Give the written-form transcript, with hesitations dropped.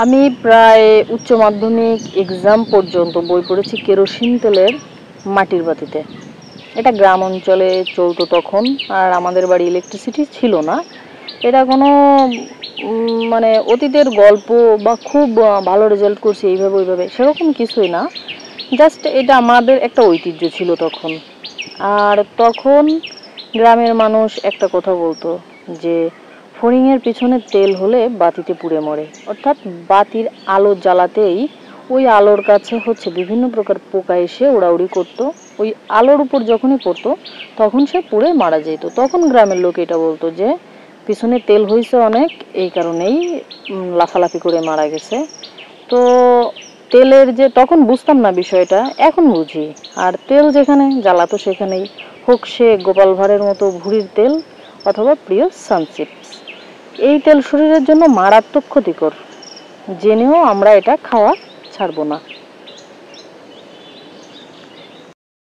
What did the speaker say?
আমি প্রায় উচ্চ মাধ্যমিক এক্সাম পর্যন্ত বই পড়েছি কেরোসিন তেলের মাটির বাতিতে। এটা গ্রাম অঞ্চলে চলতো তখন, আর আমাদের বাড়ি ইলেকট্রিসিটি ছিল না। এটা কোনো মানে অতীতের গল্প বা খুব ভালো রেজাল্ট করছি এইভাবে ওইভাবে সেরকম কিছুই না। জাস্ট এটা আমাদের একটা ঐতিহ্য ছিল তখন। আর তখন গ্রামের মানুষ একটা কথা বলতো যে ফড়িংয়ের পিছনে তেল হলে বাতিতে পুড়ে মরে, অর্থাৎ বাতির আলো জ্বালাতেই ওই আলোর কাছে বিভিন্ন প্রকার পোকা এসে উড়াউড়ি করতো। ওই আলোর উপর যখনই পড়তো তখন সে পুড়ে মারা যেত। তখন গ্রামের লোক এটা বলতো যে পিছনে তেল হয়েছে অনেক, এই কারণেই লাফালাফি করে মারা গেছে। তো তেলের যে তখন বুঝতাম না বিষয়টা, এখন বুঝি। আর তেল যেখানে জ্বালাতো সেখানেই, হোক সে গোপাল ভাঁড়ের মতো ভুঁড়ির তেল অথবা প্রিয় সানচিপস, এই তেল শরীরের জন্য মারাত্মক ক্ষতিকর। জেনেও আমরা এটা খাওয়া ছাড়বো না।